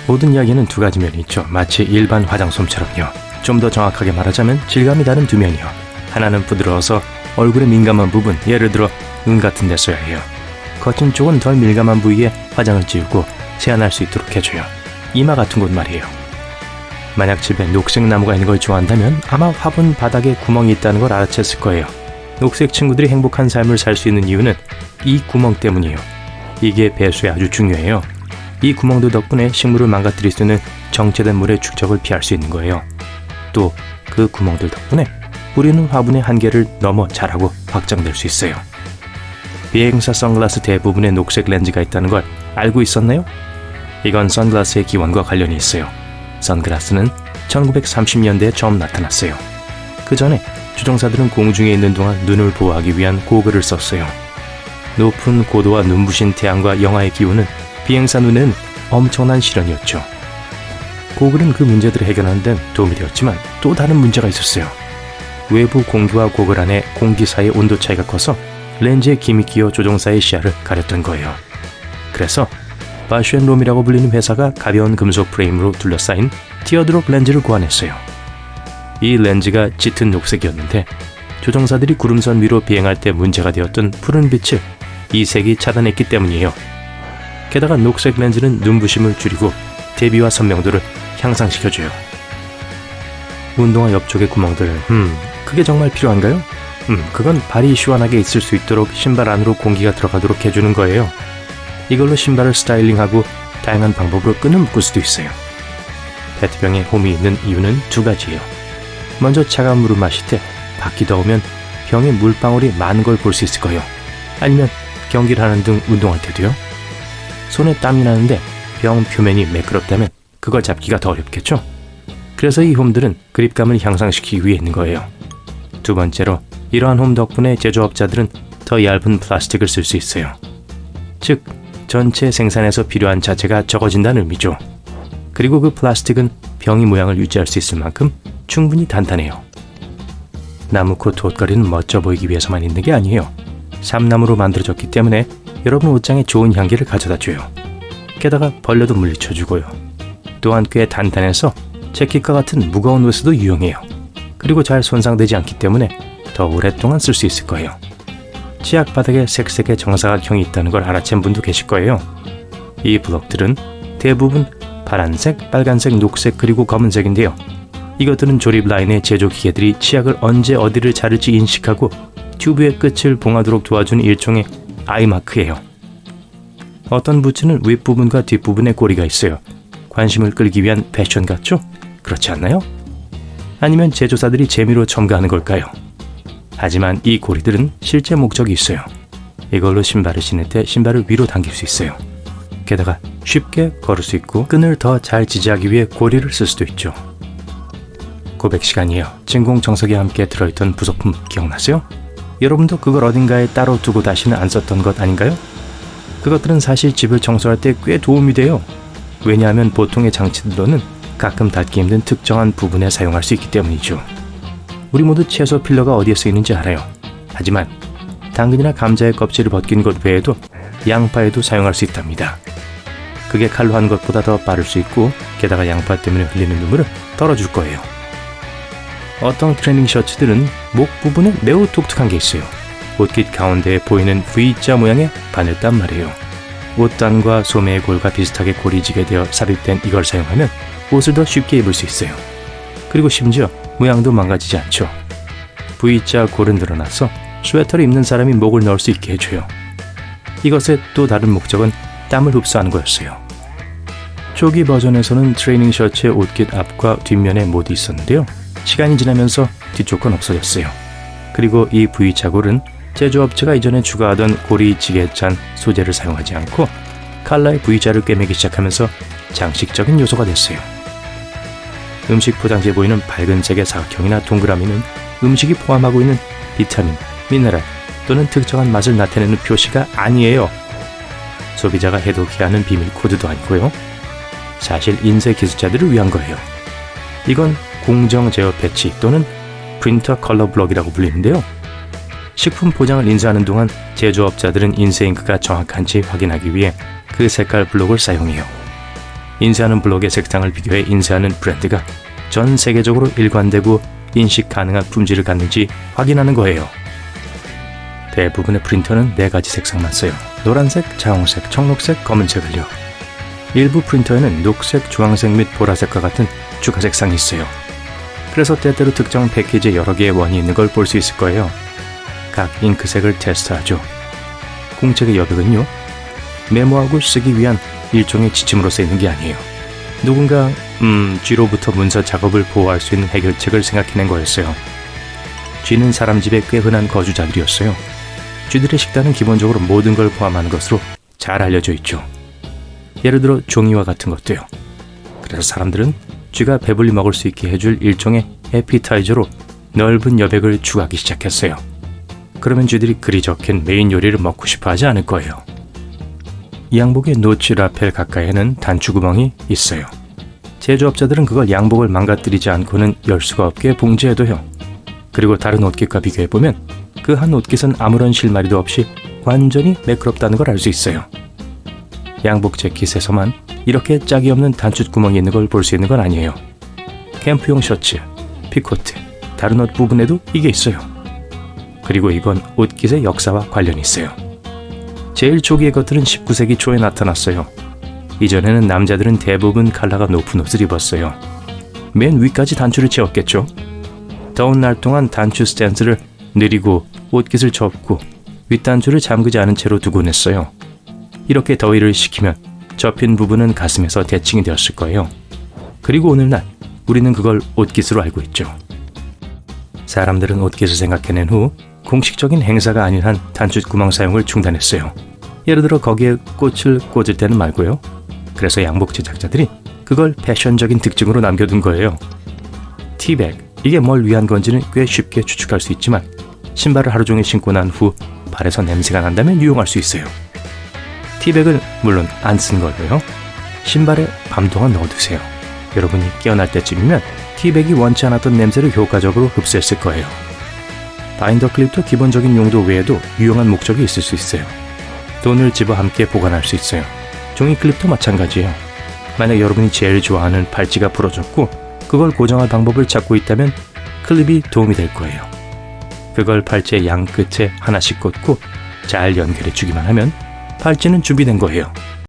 모든 이야기는 두 가지 면이 있죠. 마치 일반 화장솜처럼요. 좀 더 정확하게 말하자면 질감이 다른 두 면이요. 하나는 부드러워서 얼굴에 민감한 부분, 예를 들어 눈 같은 데 써야 해요. 거친 쪽은 덜 민감한 부위에 화장을 지우고 세안할 수 있도록 해줘요. 이마 같은 곳 말이에요. 만약 집에 녹색 나무가 있는 걸 좋아한다면 아마 화분 바닥에 구멍이 있다는 걸 알아챘을 거예요. 녹색 친구들이 행복한 삶을 살 수 있는 이유는 이 구멍 때문이에요. 이게 배수에 아주 중요해요. 이 구멍들 덕분에 식물을 망가뜨릴 수 있는 정체된 물의 축적을 피할 수 있는 거예요. 또 그 구멍들 덕분에 뿌리는 화분의 한계를 넘어 자라고 확장될 수 있어요. 비행사 선글라스 대부분에 녹색 렌즈가 있다는 걸 알고 있었나요? 이건 선글라스의 기원과 관련이 있어요. 선글라스는 1930년대에 처음 나타났어요. 그 전에 조종사들은 공중에 있는 동안 눈을 보호하기 위한 고글을 썼어요. 높은 고도와 눈부신 태양과 영하의 기온은 비행사 눈에는 엄청난 시련이었죠. 고글은 그 문제들을 해결하는 데는 도움이 되었지만 또 다른 문제가 있었어요. 외부 공기와 고글 안에 공기 사이의 온도 차이가 커서 렌즈에 김이 끼어 조종사의 시야를 가렸던 거예요. 그래서 바슈앤롬이라고 불리는 회사가 가벼운 금속 프레임으로 둘러싸인 티어드롭 렌즈를 고안했어요. 이 렌즈가 짙은 녹색이었는데 조종사들이 구름선 위로 비행할 때 문제가 되었던 푸른 빛을 이 색이 차단했기 때문이에요. 게다가 녹색 렌즈는 눈부심을 줄이고 대비와 선명도를 향상시켜줘요. 운동화 옆쪽의 구멍들, 그게 정말 필요한가요? 그건 발이 시원하게 있을 수 있도록 신발 안으로 공기가 들어가도록 해주는 거예요. 이걸로 신발을 스타일링하고 다양한 방법으로 끈을 묶을 수도 있어요. 페트병에 홈이 있는 이유는 두 가지예요. 먼저 차가운 물을 마실 때 밖이 더우면 병에 물방울이 많은 걸 볼 수 있을 거예요. 아니면 경기를 하는 등 운동할 때도요. 손에 땀이 나는데 병 표면이 매끄럽다면 그걸 잡기가 더 어렵겠죠? 그래서 이 홈들은 그립감을 향상시키기 위해 있는 거예요. 두 번째로 이러한 홈 덕분에 제조업자들은 더 얇은 플라스틱을 쓸 수 있어요. 즉, 전체 생산에서 필요한 자체가 적어진다는 의미죠. 그리고 그 플라스틱은 병의 모양을 유지할 수 있을 만큼 충분히 단단해요. 나무코트 옷걸이는 멋져 보이기 위해서만 있는 게 아니에요. 삼나무로 만들어졌기 때문에 여러분 옷장에 좋은 향기를 가져다줘요. 게다가 벌레도 물리쳐주고요. 또한 꽤 단단해서 재킷과 같은 무거운 옷에도 유용해요. 그리고 잘 손상되지 않기 때문에 더 오랫동안 쓸 수 있을 거예요. 치약 바닥에 색색의 정사각형이 있다는 걸 알아챈 분도 계실 거예요. 이 블록들은 대부분 파란색, 빨간색, 녹색 그리고 검은색인데요. 이것들은 조립 라인의 제조 기계들이 치약을 언제 어디를 자를지 인식하고 튜브의 끝을 봉하도록 도와주는 일종의 아이마크예요. 어떤 부츠는 윗부분과 뒷부분에 고리가 있어요. 관심을 끌기 위한 패션 같죠? 그렇지 않나요? 아니면 제조사들이 재미로 첨가하는 걸까요? 하지만 이 고리들은 실제 목적이 있어요. 이걸로 신발을 신을 때 신발을 위로 당길 수 있어요. 게다가 쉽게 걸을 수 있고 끈을 더 잘 지지하기 위해 고리를 쓸 수도 있죠. 고백 시간이에요. 진공청소기와 함께 들어있던 부속품 기억나세요? 여러분도 그걸 어딘가에 따로 두고 다시는 안 썼던 것 아닌가요? 그것들은 사실 집을 청소할 때 꽤 도움이 돼요. 왜냐하면 보통의 장치들로는 가끔 닿기 힘든 특정한 부분에 사용할 수 있기 때문이죠. 우리 모두 채소 필러가 어디에 쓰이는지 알아요. 하지만 당근이나 감자의 껍질을 벗긴 것 외에도 양파에도 사용할 수 있답니다. 그게 칼로 하는 것보다 더 빠를 수 있고 게다가 양파 때문에 흘리는 눈물을 덜어줄 거예요. 어떤 트레이닝 셔츠들은 목 부분에 매우 독특한 게 있어요. 옷깃 가운데에 보이는 V자 모양의 바늘단 말이에요. 옷단과 소매의 골과 비슷하게 고리지게 되어 삽입된 이걸 사용하면 옷을 더 쉽게 입을 수 있어요. 그리고 심지어 모양도 망가지지 않죠. V자 골은 늘어나서 스웨터를 입는 사람이 목을 넣을 수 있게 해줘요. 이것의 또 다른 목적은 땀을 흡수하는 거였어요. 초기 버전에서는 트레이닝 셔츠의 옷깃 앞과 뒷면에 모두 있었는데요. 시간이 지나면서 뒤쪽 건 없어졌어요. 그리고 이 V자 골은 제조업체가 이전에 추가하던 고리지게 짠 소재를 사용하지 않고 칼라의 V자를 꿰매기 시작하면서 장식적인 요소가 됐어요. 음식 포장지에 보이는 밝은 색의 사각형이나 동그라미는 음식이 포함하고 있는 비타민, 미네랄 또는 특정한 맛을 나타내는 표시가 아니에요. 소비자가 해독해야 하는 비밀 코드도 아니고요. 사실 인쇄 기술자들을 위한 거예요. 이건 공정 제어 패치 또는 프린터 컬러 블럭이라고 불리는데요. 식품 포장을 인쇄하는 동안 제조업자들은 인쇄 잉크가 정확한지 확인하기 위해 그 색깔 블록을 사용해요. 인쇄하는 블록의 색상을 비교해 인쇄하는 브랜드가 전 세계적으로 일관되고 인식 가능한 품질을 갖는지 확인하는 거예요. 대부분의 프린터는 4가지 색상만 써요. 노란색, 자홍색, 청록색, 검은색을요. 일부 프린터에는 녹색, 주황색 및 보라색과 같은 추가 색상이 있어요. 그래서 때때로 특정 패키지에 여러 개의 원이 있는 걸 볼 수 있을 거예요. 각 잉크색을 테스트하죠. 공책의 여백은요, 메모하고 쓰기 위한 일종의 지침으로서 있는 게 아니에요. 누군가 쥐로부터 문서 작업을 보호할 수 있는 해결책을 생각해낸 거였어요. 쥐는 사람 집에 꽤 흔한 거주자들이었어요. 쥐들의 식단은 기본적으로 모든 걸 포함하는 것으로 잘 알려져 있죠. 예를 들어 종이와 같은 것도요. 그래서 사람들은 쥐가 배불리 먹을 수 있게 해줄 일종의 에피타이저로 넓은 여백을 추가하기 시작했어요. 그러면 쥐들이 글이 적힌 메인 요리를 먹고 싶어 하지 않을 거예요. 양복의 노치 라펠 가까이에는 단추구멍이 있어요. 제조업자들은 그걸 양복을 망가뜨리지 않고는 열 수가 없게 봉제해둬요. 그리고 다른 옷깃과 비교해보면 그 한 옷깃은 아무런 실마리도 없이 완전히 매끄럽다는 걸 알 수 있어요. 양복 재킷에서만 이렇게 짝이 없는 단추구멍이 있는 걸 볼 수 있는 건 아니에요. 캠프용 셔츠, 피코트, 다른 옷 부분에도 이게 있어요. 그리고 이건 옷깃의 역사와 관련이 있어요. 제일 초기의 것들은 19세기 초에 나타났어요. 이전에는 남자들은 대부분 컬러가 높은 옷을 입었어요. 맨 위까지 단추를 채웠겠죠. 더운 날 동안 단추 스탠스를 내리고 옷깃을 접고 윗단추를 잠그지 않은 채로 두곤 했어요. 이렇게 더위를 식히면 접힌 부분은 가슴에서 대칭이 되었을 거예요. 그리고 오늘날 우리는 그걸 옷깃으로 알고 있죠. 사람들은 옷깃을 생각해낸 후 공식적인 행사가 아닌 한 단추구멍 사용을 중단했어요. 예를 들어 거기에 꽃을 꽂을 때는 말고요. 그래서 양복 제작자들이 그걸 패션적인 특징으로 남겨둔 거예요. 티백, 이게 뭘 위한 건지는 꽤 쉽게 추측할 수 있지만 신발을 하루 종일 신고 난 후 발에서 냄새가 난다면 유용할 수 있어요. 티백을 물론 안 쓴 걸로요. 신발에 밤 동안 넣어두세요. 여러분이 깨어날 때쯤이면 티백이 원치 않았던 냄새를 효과적으로 흡수했을 거예요. 바인더 클립도 기본적인 용도 외에도 유용한 목적이 있을 수 있어요. 돈을 집어 함께 보관할 수 있어요. 종이 클립도 마찬가지예요. 만약 여러분이 제일 좋아하는 팔찌가 부러졌고 그걸 고정할 방법을 찾고 있다면 클립이 도움이 될 거예요. 그걸 팔찌의 양 끝에 하나씩 꽂고 잘 연결해 주기만 하면 팔찌는 준비된 거예요.